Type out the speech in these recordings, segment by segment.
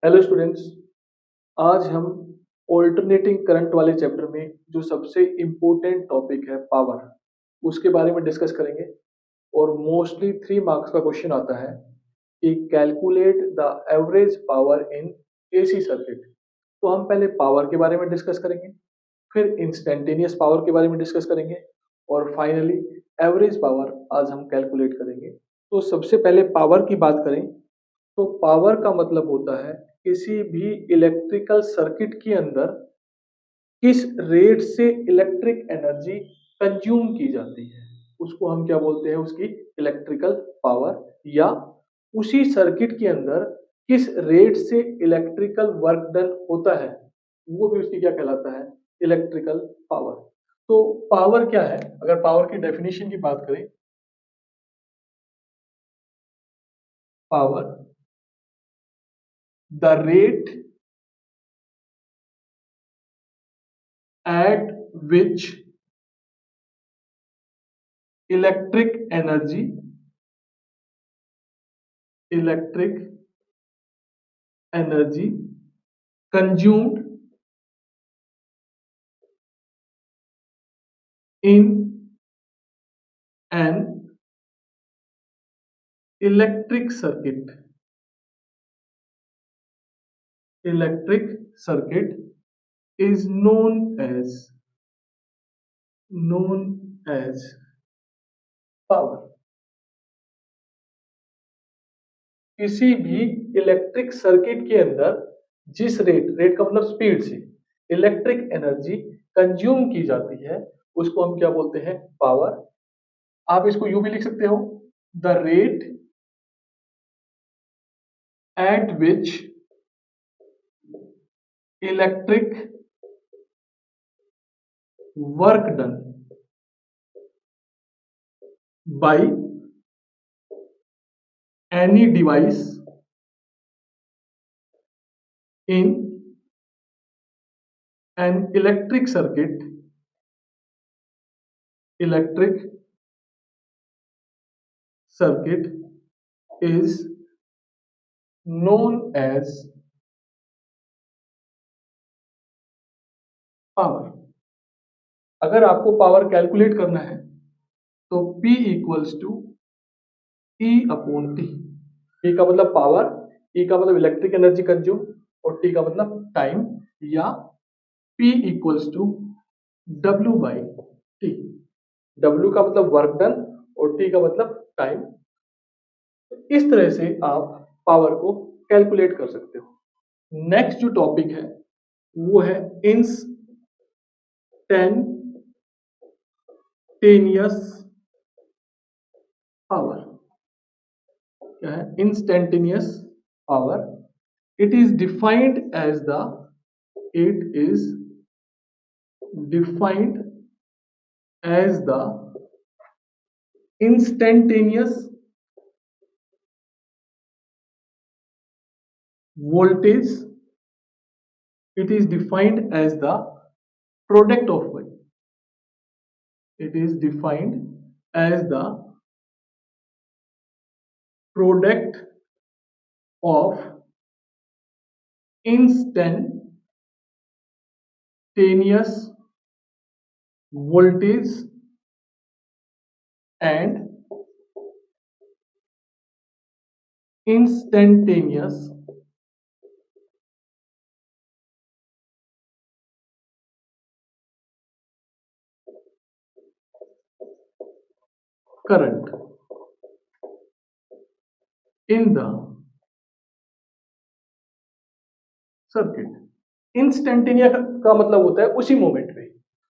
Hello students. आज हम alternating current वाले चैप्टर में जो सबसे इम्पोर्टेंट टॉपिक है पावर, उसके बारे में डिस्कस करेंगे। और मोस्टली 3 मार्क्स का क्वेश्चन आता है कि calculate the average power in AC circuit. तो हम पहले पावर के बारे में डिस्कस करेंगे, फिर इंस्टेंटेनियस पावर के बारे में डिस्कस करेंगे, और फाइनली एवरेज पावर आज हम कैलकुलेट करेंगे। तो सबसे पहले पावर की बात करें तो पावर का मतलब होता है किसी भी इलेक्ट्रिकल सर्किट के अंदर किस रेट से इलेक्ट्रिक एनर्जी कंज्यूम की जाती है, उसको हम क्या बोलते हैं, उसकी इलेक्ट्रिकल पावर। या उसी सर्किट के अंदर किस रेट से इलेक्ट्रिकल वर्क डन होता है, वो भी उसकी क्या कहलाता है, इलेक्ट्रिकल पावर। तो पावर क्या है, अगर पावर की डेफिनेशन की बात करें, power the rate at which electric energy consumed in an electric circuit is known as power. किसी भी इलेक्ट्रिक सर्किट के अंदर जिस रेट का मतलब स्पीड से इलेक्ट्रिक एनर्जी कंज्यूम की जाती है, उसको हम क्या बोलते हैं, पावर। आप इसको यूं भी लिख सकते हो, the rate at which electric work done by any device in an electric circuit is known as power. अगर आपको पावर कैलकुलेट करना है तो P equals to E upon T. E का मतलब पावर, E का मतलब इलेक्ट्रिक एनर्जी कंज्यूम, और T का मतलब टाइम, या P equals to W by T. W का मतलब वर्क डन और T का मतलब टाइम। इस तरह से आप पावर को कैलकुलेट कर सकते हो। नेक्स्ट जो टॉपिक है वो है इंस्टेंटेनियस पावर। क्या है instantaneous power? It is defined as the instantaneous voltage. It is defined as the product of what? It is defined as the product of instantaneous voltage and instantaneous current in the circuit. Instantaneous का मतलब होता है उसी moment में।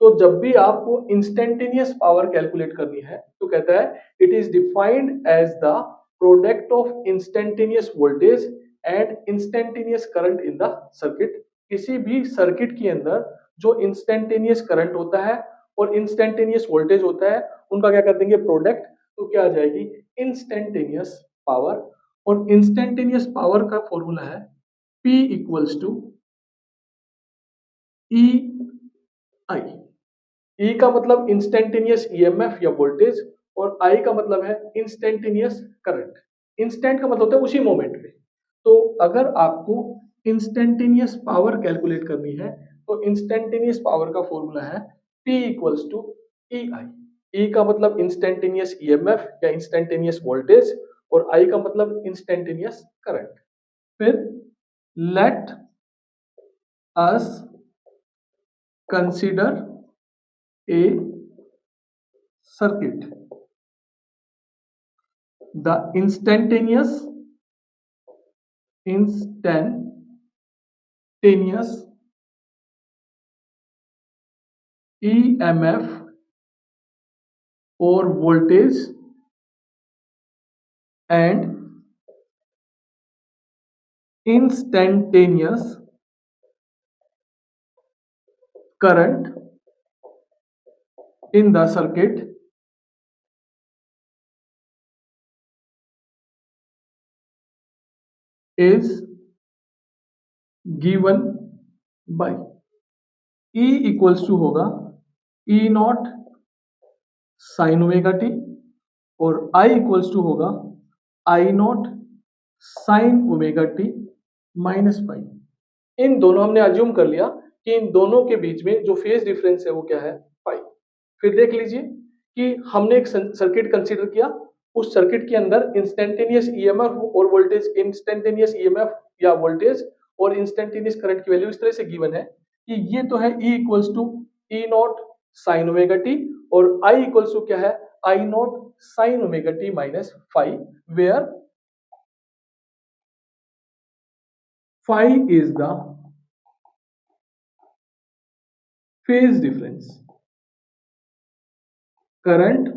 तो जब भी आपको इंस्टेंटेनियस पावर कैलकुलेट करनी है तो कहता है it is defined as the product of instantaneous voltage and instantaneous current in the circuit. किसी भी सर्किट के अंदर जो इंस्टेंटेनियस करंट होता है और इंस्टेंटेनियस वोल्टेज होता है, उनका क्या कर देंगे, प्रोडक्ट। तो क्या आ जाएगी, इंस्टेंटेनियस पावर। और इंस्टेंटेनियस पावर का फॉर्मूला है P इक्वल्स टू ई आई। ई का मतलब इंस्टेंटेनियस ईएमएफ या वोल्टेज, और आई का मतलब है इंस्टेंटेनियस करंट। इंस्टेंट का मतलब होता है उसी मोमेंट में। तो अगर आपको इंस्टेंटेनियस पावर कैलकुलेट करनी है तो इंस्टेंटेनियस पावर का फॉर्मूला है P इक्वल्स टू ई आई। ई का मतलब इंस्टेंटेनियस ईएमएफ या इंस्टेंटेनियस वोल्टेज और आई का मतलब इंस्टेंटेनियस करंट। फिर let us consider a circuit, the instantaneous EMF or voltage and instantaneous current in the circuit is given by E equals to होगा E naught sine omega t और I equals to होगा I naught sine omega t minus five. इन दोनों हमने assume कर लिया कि इन दोनों के बीच में जो फेज डिफरेंस है वो क्या है, फाइव। फिर देख लीजिए कि हमने एक सर्किट कंसीडर किया, उस सर्किट के अंदर इंस्टेंटेनियस ईएमएफ और वोल्टेज, इंस्टेंटेनियस ईएमएफ या वोल्टेज और इंस्टेंटेनियस करंट की वैल्यू इस तरह से गिवन है कि ये तो है E equals to E naught sine omega t और I इक्वल्स टू क्या है, I naught sine omega t minus five, where five is the phase difference. Current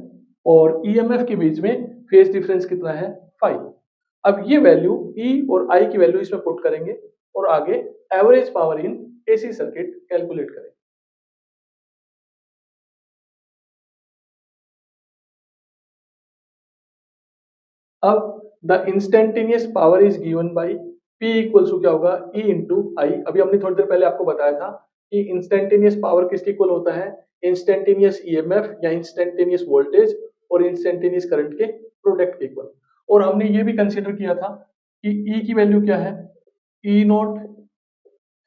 और ईएमएफ के बीच में फेज डिफरेंस कितना है, फाइव। अब ये वैल्यू E और I की वैल्यू इसमें पुट करेंगे और आगे average power in AC circuit calculate करेंगे। अब the instantaneous power is given by P equals to क्या होगा, E इंटू आई। अभी हमने थोड़ी देर पहले आपको बताया था कि इंस्टेंटेनियस पावर किसके इक्वल होता है, इंस्टेंटेनियस ईएमएफ या इंस्टेंटेनियस वोल्टेज और इंस्टेंटेनियस करंट के प्रोडक्ट के इक्वल। और हमने ये भी कंसीडर किया था कि E की वैल्यू क्या है, E naught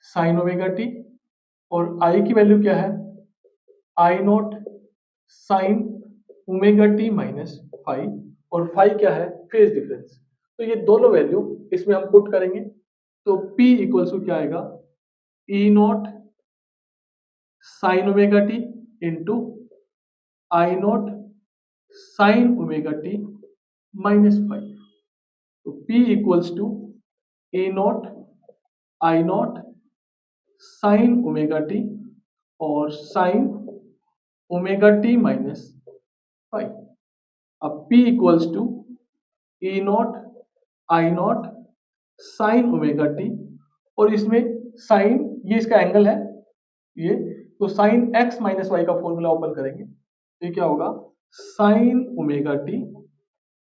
sine omega t और आई की वैल्यू क्या है, I naught sine omega t minus five और फाइव क्या है, फेज डिफरेंस। तो ये दोनों वैल्यू इसमें हम पुट करेंगे तो P इक्वल्स टू क्या आएगा, E naught sine omega T into I naught sine omega t minus five. तो P equals to A naught I naught sine omega t और sine omega t minus five. अब P equals to E not I naught sine omega t और इसमें sine, ये इसका angle है ये, तो साइन एक्स माइनस वाई का फॉर्मूला ओपन करेंगे तो ये क्या होगा, sine omega T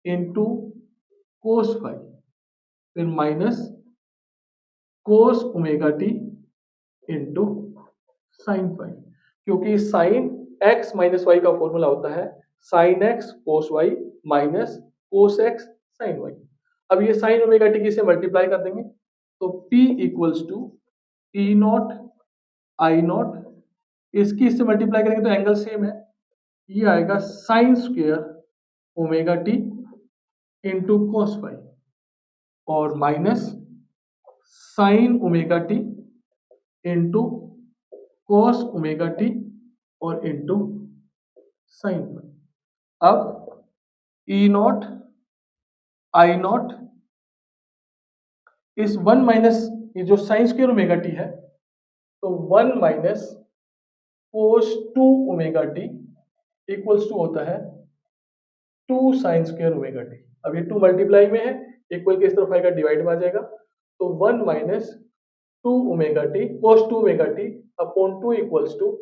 into cos five फिर minus cos omega T into sine five, क्योंकि साइन एक्स माइनस वाई का फॉर्मूला होता है sine x cos y minus cos x sine y. अब ये साइन ओमेगा टी से मल्टीप्लाई कर देंगे तो P equals to E not I naught, इसकी इससे मल्टीप्लाई करेंगे तो एंगल सेम है, ये आएगा sine square omega T into cos five और minus sine omega T into cos omega t और इंटू साइन फाइव। अब ई नॉट आई नॉट इस वन माइनस ये जो साइन स्क्वायर ओमेगा टी है तो one minus cos two omega t equals to होता है two sine square omega t. अब ये टू मल्टीप्लाई में है, इक्वल के इस तरफ आएगा डिवाइड में आ जाएगा तो one minus two omega T cos two omega T upon two equals to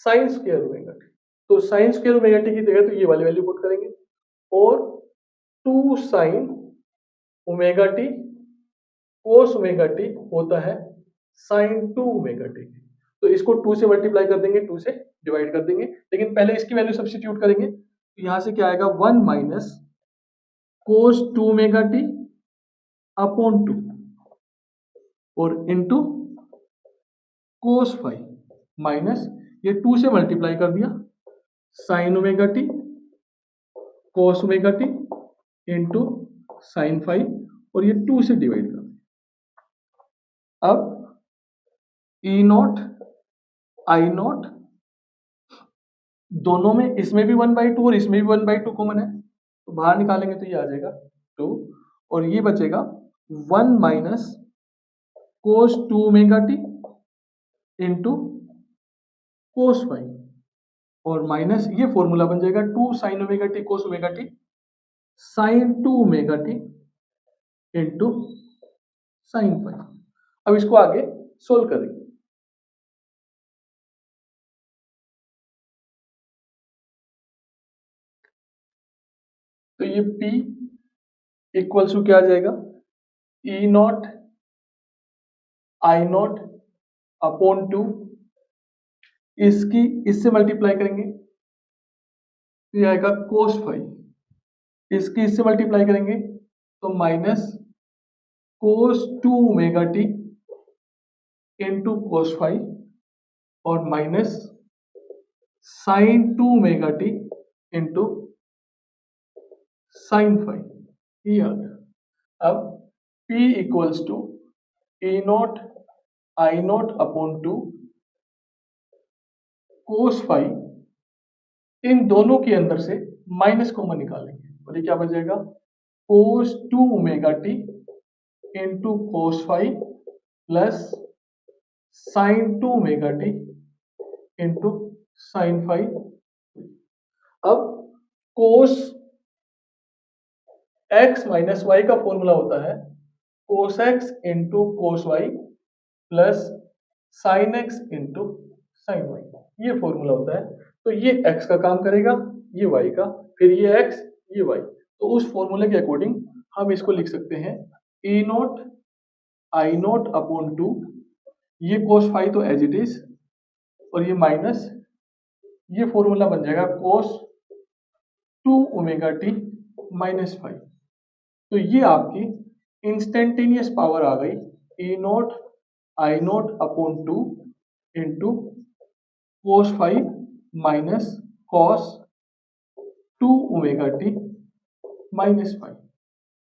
sine square omega T. तो साइन स्क्वायर ओमेगा टी की जगह तो ये वाली वैल्यू पुट करेंगे और two sine omega T cos omega T होता है साइन टू ओमेगा टी। तो इसको टू से मल्टीप्लाई कर देंगे, टू से डिवाइड कर देंगे, लेकिन पहले इसकी वैल्यू सब्स्टिट्यूट करेंगे तो यहां से क्या आएगा, one minus cos two omega T upon two और इंटू कोस फाइव माइनस ये 2 से मल्टीप्लाई कर दिया sine omega T cos omega T into sine five और ये 2 से डिवाइड कर दिया। अब ई नॉट आई नॉट दोनों में, इसमें भी 1/2 और इसमें भी 1/2 कॉमन है, तो बाहर निकालेंगे तो ये आ जाएगा 2 और ये बचेगा 1 minus cos 2 omega T into cos five और माइनस ये फॉर्मूला बन जाएगा 2 sine omega T cos omega T sine 2 omega T into sine five. अब इसको आगे सोल्व करेंगे। तो ये P इक्वल्स टू क्या आ जाएगा, ई नॉट आई नॉट अपॉन 2, इसकी इससे मल्टीप्लाई करेंगे तो ये आएगा कोस फाइव, इसकी इससे मल्टीप्लाई करेंगे तो minus cos 2 omega T into cos five और minus sine 2 omega T into sine five, ये आ गया। अब P equals to E not I not upon 2 cos five, इन दोनों के अंदर से माइनस कॉमन निकालेंगे और ये क्या बच जाएगा cos 2 omega T into cos five plus sine 2 omega T into sine five. अब कोस एक्स माइनस वाई का फॉर्मूला होता है cos X into cos Y plus sine X into sine Y, ये फॉर्मूला होता है। तो ये एक्स का काम करेगा, ये वाई का, फिर ये एक्स ये वाई, तो उस फॉर्मूले के अकॉर्डिंग हम इसको लिख सकते हैं E not I not upon 2, ये कोस फाइव तो एज इट इज और ये माइनस ये फॉर्मूला बन जाएगा cos 2 omega t minus five. तो ये आपकी इंस्टेंटेनियस पावर आ गई E not I not upon 2 into cos five minus cos 2 omega t minus five,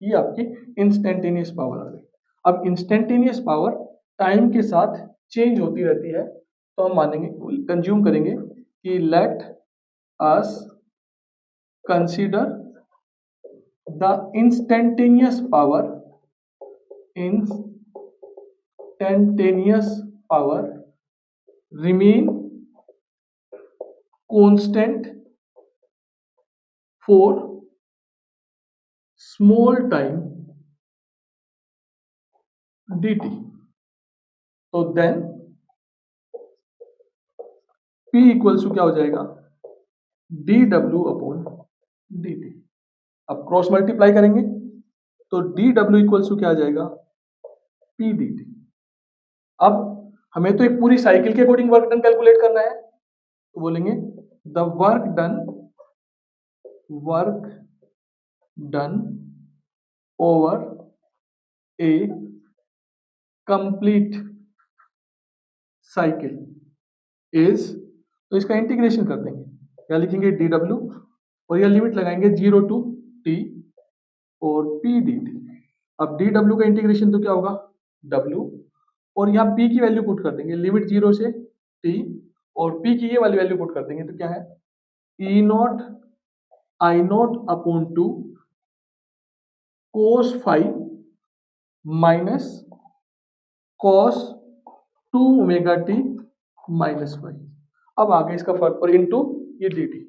ये आपकी इंस्टेंटेनियस पावर आ गई। अब इंस्टेंटेनियस पावर टाइम के साथ चेंज होती रहती है, तो हम मानेंगे कंज्यूम करेंगे कि let us consider the instantaneous power remain constant for small time dt, तो then P इक्वल्स टू क्या हो जाएगा dw अपॉन dt। अब क्रॉस मल्टीप्लाई करेंगे तो dw इक्वल्स टू क्या आ जाएगा P dt। अब हमें तो एक पूरी साइकिल के अकॉर्डिंग वर्क डन कैलकुलेट करना है, तो बोलेंगे the work done over A complete cycle is, तो इसका इंटीग्रेशन कर देंगे, क्या लिखेंगे dw और यह लिमिट लगाएंगे 0 टू t और p dt। अब dw का इंटीग्रेशन तो क्या होगा w और यहाँ p की वैल्यू पुट कर देंगे, लिमिट 0 से t और p की ये वाली वैल्यू पुट कर देंगे, तो क्या है E not I not upon 2 cos 5 minus cos 2 omega t minus 5। अब आगे इसका फर्क और इनटू ये dt।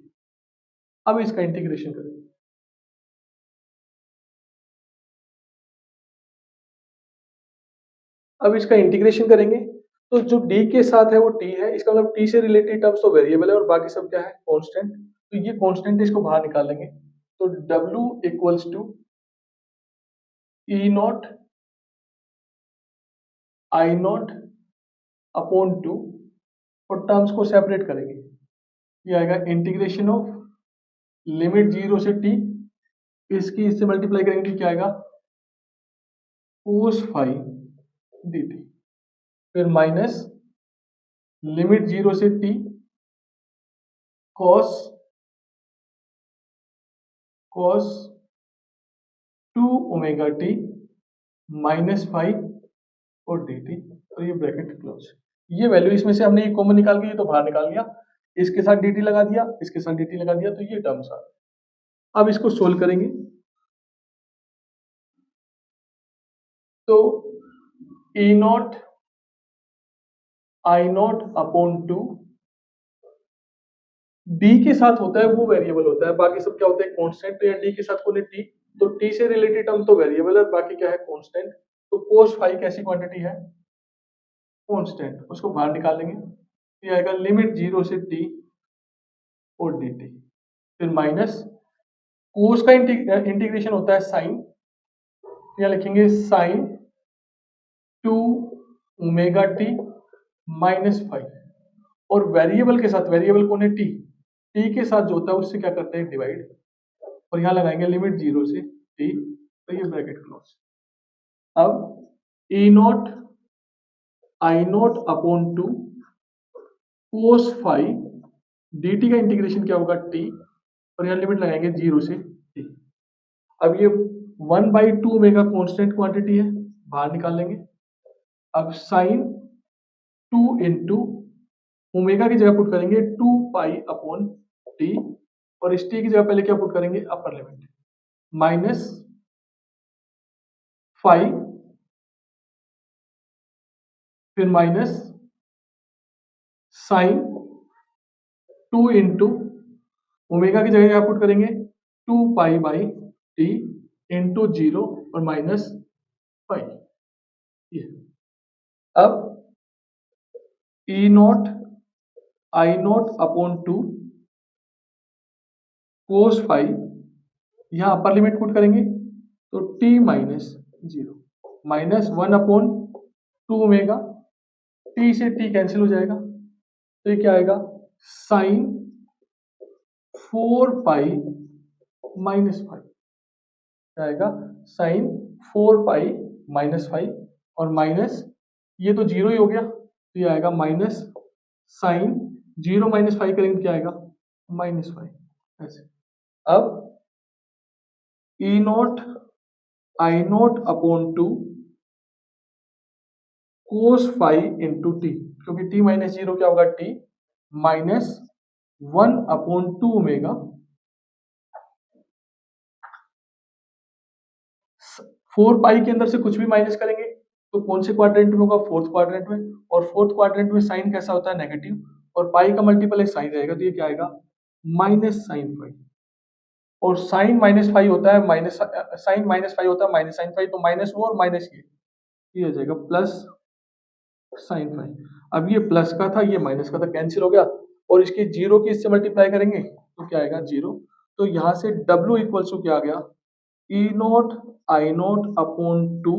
अब इसका इंटीग्रेशन करेंगे, अब इसका इंटीग्रेशन करेंगे तो जो d के साथ है वो t है, इसका मतलब t से रिलेटेड टर्म्स तो वेरिएबल है और बाकी सब क्या है कांस्टेंट, तो ये कांस्टेंट इसको बाहर निकालेंगे तो w equals to E not I not upon 2 और टर्म्स को सेपरेट करेंगे, ये आएगा इंटीग्रेशन ऑफ लिमिट 0 से t, इसकी इससे मल्टीप्लाई करेंगे क्या आएगा कोस 5 dt। फिर माइनस लिमिट 0 से t cos 2 ओमेगा टी -5 और dt, और ये ब्रैकेट क्लोज। ये वैल्यू इसमें से हमने ये कॉमन निकाल के ये तो बाहर निकाल लिया, इसके साथ dt लगा दिया, इसके साथ dt लगा दिया, तो ये टर्म्स आ गए। अब इसको सोल्व करेंगे तो e naught I not upon 2 D के साथ होता है वो वेरिएबल होता है, बाकी सब क्या होता है कांस्टेंट। तो या डी के साथ कोने टी, तो टी से रिलेटेड टर्म तो वेरिएबल है, बाकी क्या है कांस्टेंट। तो cos फाई कैसी क्वांटिटी है, कांस्टेंट, उसको बाहर निकाल लेंगे। ये आएगा लिमिट 0 से टी और डी टी, फिर माइनस कोस का इंटीग्रेशन होता है साइन, यहाँ लिखेंगे साइन 2 ओमेगा टी -5, और वेरिएबल के साथ, वेरिएबल कौन है टी, टी के साथ जो होता है उससे क्या करते हैं डिवाइड, और यहाँ लगाएंगे लिमिट 0 से टी, तो ये ब्रैकेट क्लोज। अब E not I not upon 2 cos phi dt का इंटीग्रेशन क्या होगा t, और यहाँ लिमिट लगाएंगे 0 से t। अब ये 1/2 ओमेगा कांस्टेंट क्वांटिटी है, बाहर निकाल लेंगे। अब साइन 2 इंटू ओमेगा की जगह पुट करेंगे 2 पाई अपॉन टी, और इस टी की जगह पहले क्या पुट करेंगे अपर लिमिट माइनस 5, फिर माइनस साइन 2 इंटू ओमेगा की जगह क्या पुट करेंगे 2 पाई बाई टी इंटू 0 और माइनस 5। ये अब E not I not upon 2 cos five, यहाँ अपर लिमिट पुट करेंगे तो t -0 minus 1 upon 2 omega, t से t कैंसिल हो जाएगा, तो ये क्या आएगा साइन 4 पाई -5, क्या आएगा साइन 4 पाई -5, और माइनस ये तो जीरो ही हो गया, तो ये आएगा माइनस साइन 0 -5 करेंगे क्या आएगा -5, ऐसे। अब E not I not upon 2 cos five into t, क्योंकि t -0 क्या होगा t -1 अपॉन 2 ओमेगा, 4 पाई के अंदर से कुछ भी माइनस करेंगे तो कौन से क्वाड्रेंट में होगा, फोर्थ क्वाड्रेंट में, और फोर्थ क्वाड्रेंट में साइन कैसा होता है नेगेटिव, और पाई का मल्टीपल है साइन रहेगा, तो ये क्या आएगा -sin5, और साइन -5 होता है माइनस, साइन -5 होता है -sin5, तो माइनस वो और माइनस ये हो जाएगा +sin5। अब ये प्लस का था, ये माइनस का था, कैंसिल हो गया, और इसकी 0 की इससे मल्टीप्लाई करेंगे तो क्या आएगा 0। तो यहाँ से W इक्वल्स टू क्या आ गया E not I not upon 2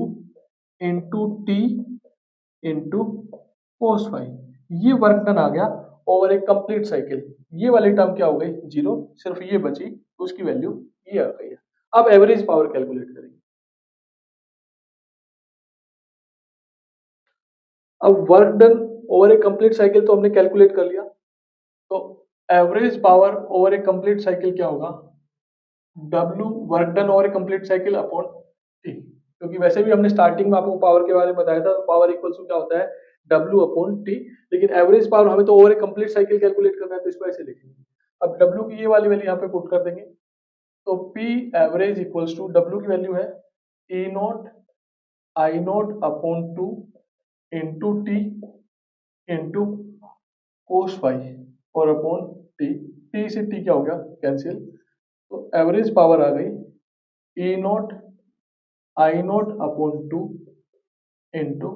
into t into cos five, ये वर्क डन आ गया ओवर एक कंप्लीट साइकिल। ये वाली टर्म क्या हो गई 0, सिर्फ ये बची, तो उसकी वैल्यू ये आ गई है। अब एवरेज पावर कैलकुलेट करेंगे। अब वर्क डन ओवर ए कंप्लीट साइकिल तो हमने कैलकुलेट कर लिया, तो एवरेज पावर ओवर ए कंप्लीट साइकिल क्या होगा W वर्क डन ओवर ए कंप्लीट साइकिल अपॉन टी, क्योंकि वैसे भी हमने स्टार्टिंग में आपको पावर के बारे में बताया था, तो पावर इक्वल्स टू क्या होता है W अपॉन टी, लेकिन एवरेज पावर हमें तो ओवर ए कंप्लीट साइकिल कैलकुलेट करना है, तो इसको ऐसे लिखेंगे। अब W की ये वाली वैल्यू यहाँ पे पुट कर देंगे, तो P average equals to W की वैल्यू है E naught I not upon 2 into t into cos five और अपॉन टी, टी से टी क्या हो गया कैंसिल, तो एवरेज पावर आ गई E not I not upon 2 into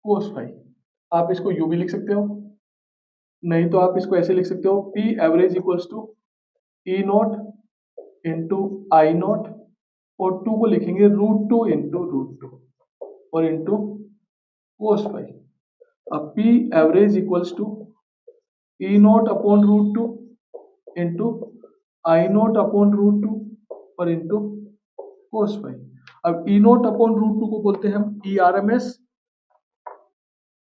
cos five. आप इसको यू भी लिख सकते हो, नहीं तो आप इसको ऐसे लिख सकते हो P average equals to E not into I not, और 2 को लिखेंगे √2 इंटू √2 और इंटू कोस फाइव। अब P average equals to E not upon √2 into I not upon √2 और इंटू कोस फाइव। अब ई नॉट अपॉन √2 को बोलते हैं हम ई आर एम एस,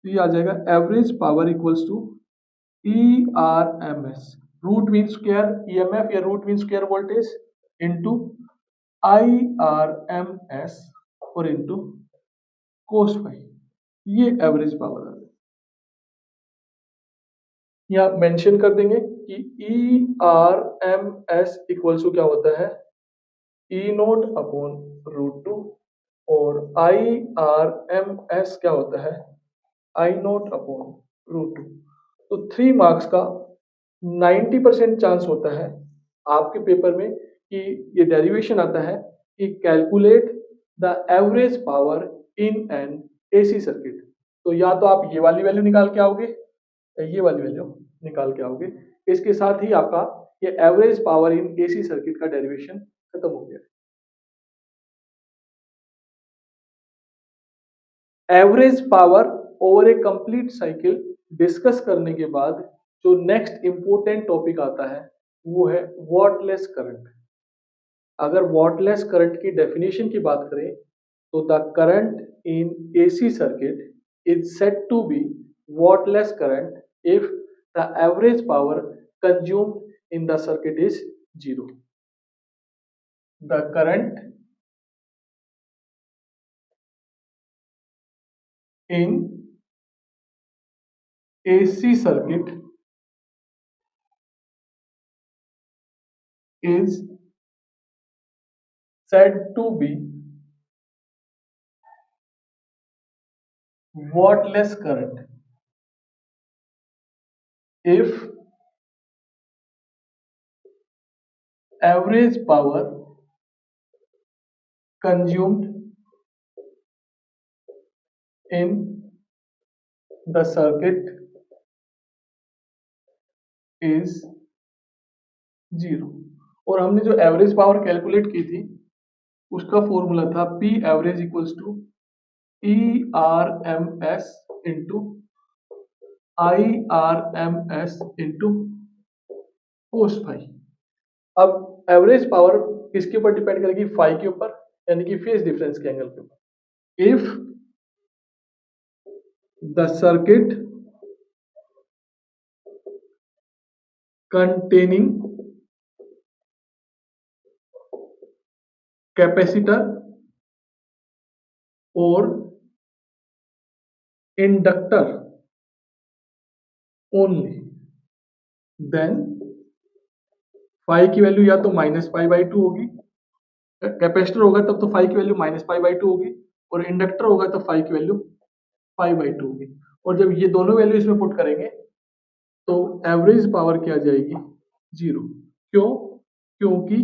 तो ये आ जाएगा average power equals to E R M S, root mean square EMF या root mean square voltage into I R M S और इंटू कोस फाई, ये एवरेज पावर है। यहाँ मेंशन कर देंगे कि E R M S equals to क्या होता है, E naught upon root two, और आई आर एम एस क्या होता है, I naught upon root two. तो 3 मार्क्स का 90% चांस होता है आपके पेपर में कि ये डेरिवेशन आता है कि calculate the average power in an AC circuit. तो या तो आप ये वाली वैल्यू निकाल के आओगे या ये वाली वैल्यू निकाल के आओगे। इसके साथ ही आपका ये average power in AC circuit का डेरिवेशन खत्म हो गया। एवरेज पावर ओवर ए कंप्लीट साइकिल डिस्कस करने के बाद जो नेक्स्ट इंपॉर्टेंट टॉपिक आता है वो है वॉटलेस करंट। अगर वॉटलेस करंट की डेफिनेशन की बात करें तो the current in AC circuit is said to be wattless current if the average power consumed in the circuit is zero. The current in AC circuit is said to be whattless current if average power consumed in the circuit is zero. और हमने जो average power calculate की थी उसका फॉर्मूला था P average equals to E R M S into I R M S into cos phi. अब average power किसके ऊपर डिपेंड करेगी, फाई के ऊपर, यानी कि फेज डिफरेंस के एंगल के ऊपर। If the circuit containing capacitor or inductor only, then phi की वैल्यू या तो माइनस पाई बाई टू होगी, कैपेसिटर होगा तब तो फाई की value minus pi by two होगी, और इंडक्टर होगा तो फाई की वैल्यू पाई बाई टू होगी। और जब ये दोनों वैल्यू इसमें पुट करेंगे तो एवरेज पावर क्या आ जाएगी, जीरो। क्यों, क्योंकि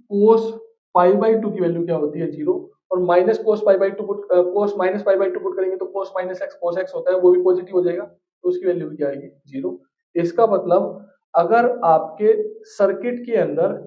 कोस पाई बाई टू की वैल्यू क्या होती है, जीरो, और minus cos pi by to put cos minus pi by to put करेंगे तो कोस माइनस एक्स कोस एक्स होता है, वो भी पॉजिटिव हो जाएगा, तो उसकी वैल्यू भी क्या आएगी, जीरो। इसका मतलब अगर आपके सर्किट के अंदर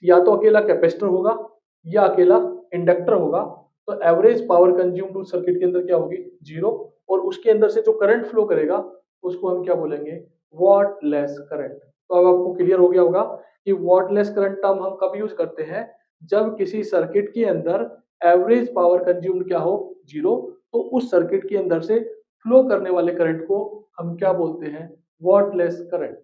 या तो अकेला कैपेसिटर होगा या अकेला इंडक्टर होगा तो average power consume to circuit के अंदर क्या होगी, जीरो, और उसके अंदर से जो करंट फ्लो करेगा उसको हम क्या बोलेंगे, वॉटलेस करंट। तो अब आपको क्लियर हो गया होगा कि वॉटलेस करंट टर्म हम कब यूज करते हैं, जब किसी सर्किट के अंदर एवरेज पावर कंज्यूम्ड क्या हो, जीरो, तो उस सर्किट के अंदर से फ्लो करने वाले करंट को हम क्या बोलते हैं, वॉटलेस करंट।